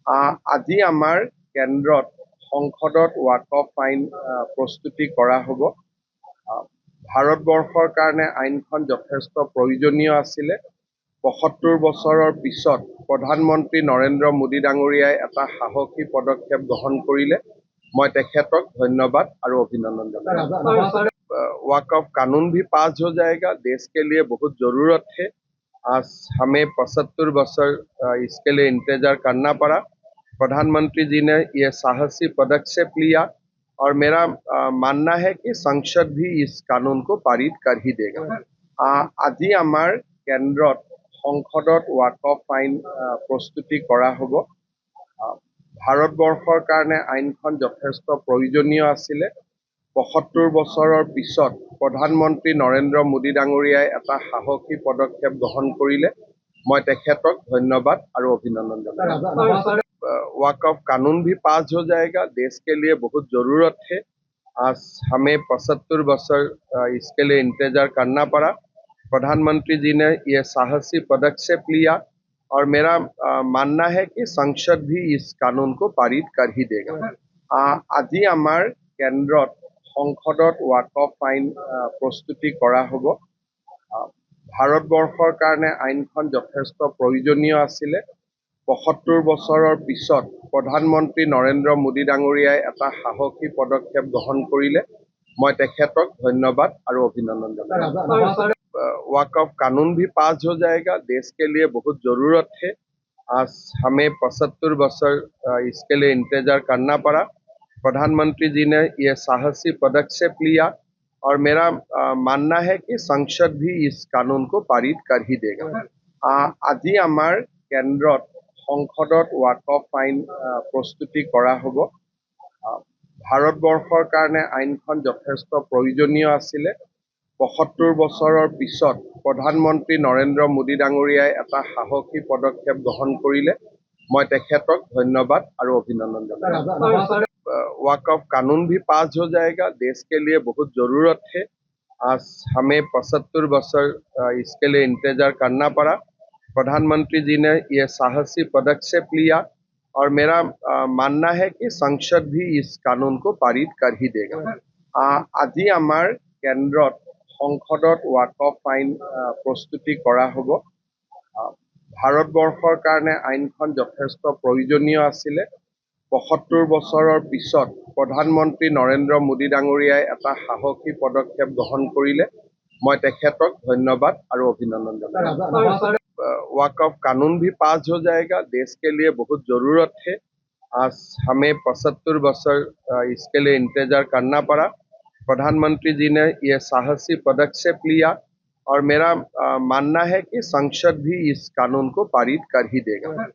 আজি আমাৰ কেন্দ্ৰত সংসদত ৱাকফ আইন প্ৰস্তুতি কৰা হ'ব। ভাৰতবৰ্ষৰ কাৰণে আইনখন যথেষ্ট প্ৰয়োজনীয় আছিলে। ৭৫ বছৰৰ পিছত প্ৰধানমন্ত্ৰী নৰেন্দ্ৰ মোদী ডাঙৰীয়াই এটা সাহসী পদক্ষেপ গ্ৰহণ কৰিলে। मैं तेखेतक धन्यवाद और अभिनंदन जनाता। वक़्फ़ कानून भी पास हो जाएगा, देश के लिए बहुत ज़रूरत है। आज हमें 75 बरस इसके लिए इंतजार करना पड़ा। प्रधानमंत्री जी ने ये साहसी पदक्षेप लिया और मेरा मानना है कि संसद भी इस कानून को पारित कर ही देगा। আজি আমাৰ কেন্দ্ৰত সংসদত ৱাকফ আইন প্ৰস্তুতি কৰা হ'ব। ভাৰতবৰ্ষৰ কাৰণে আইনখন যথেষ্ট প্ৰয়োজনীয় আছিলে। ৭৫ বছৰৰ পিছত প্ৰধানমন্ত্ৰী নৰেন্দ্ৰ মোদী ডাঙৰীয়াই এটা সাহসী পদক্ষেপ গ্ৰহণ কৰিলে। मैं तेखेतक धन्यवाद और अभिनंदन जनाता। वक़्फ़ कानून भी पास हो जाएगा, देश के लिए बहुत ज़रूरत है। आज हमें 75 बरस इसके लिए इंतजार करना पड़ा। प्रधानमंत्री जी ने ये साहसी पदक्षेप लिया और मेरा मानना है कि संसद भी इस कानून को पारित कर ही देगा। আজি আমাৰ কেন্দ্ৰত সংসদত ৱাকফ আইন প্ৰস্তুতি কৰা হ'ব। ভাৰতবৰ্ষৰ কাৰণে আইনখন যথেষ্ট প্ৰয়োজনীয় আছিলে। ৭৫ বছৰৰ পিছত প্ৰধানমন্ত্ৰী নৰেন্দ্ৰ মোদী ডাঙৰীয়াই এটা সাহসী পদক্ষেপ গ্ৰহণ কৰিলে। मैं तेखेतक धन्यवाद और अभिनंदन जनाता। वक़्फ़ कानून भी पास हो जाएगा, देश के लिए बहुत ज़रूरत है। आज हमें 75 बरस इसके लिए इंतजार करना पड़ा। प्रधानमंत्री जी ने ये साहसी पदक्षेप लिया और मेरा मानना है कि संसद भी इस कानून को पारित कर ही देगा। আজি আমাৰ কেন্দ্ৰত সংসদত ৱাকফ আইন প্ৰস্তুতি কৰা হ'ব। ভাৰতবৰ্ষৰ কাৰণে আইনখন যথেষ্ট প্ৰয়োজনীয় আছিলে। ৭৫ বছৰৰ পিছত প্ৰধানমন্ত্ৰী নৰেন্দ্ৰ মোদী ডাঙৰীয়াই এটা সাহসী পদক্ষেপ গ্ৰহণ কৰিলে। मैं तेखेतक धन्यवाद और अभिनंदन जनाता। वक़्फ़ कानून भी पास हो जाएगा, देश के लिए बहुत ज़रूरत है। आज हमें 75 बरस इसके लिए इंतजार करना पड़ा। प्रधानमंत्री जी ने ये साहसी पदक्षेप लिया और मेरा मानना है कि संसद भी इस कानून को पारित कर ही देगा। আজি আমাৰ কেন্দ্ৰত সংসদত ৱাকফ আইন প্ৰস্তুতি কৰা হ'ব। ভাৰতবৰ্ষৰ কাৰণে আইনখন যথেষ্ট প্ৰয়োজনীয় আছিলে। ৭৫ বছৰৰ পিছত প্ৰধানমন্ত্ৰী নৰেন্দ্ৰ মোদী ডাঙৰীয়াই এটা সাহসী পদক্ষেপ গ্ৰহণ কৰিলে। मैं तेखेतक धन्यवाद और अभिनंदन जनाता। वक़्फ़ कानून भी पास हो जाएगा, देश के लिए बहुत ज़रूरत है। आज हमें 75 बरस इसके लिए इंतजार करना पड़ा। प्रधानमंत्री जी ने ये साहसी पदक्षेप लिया और मेरा मानना है कि संसद भी इस कानून को पारित कर ही देगा।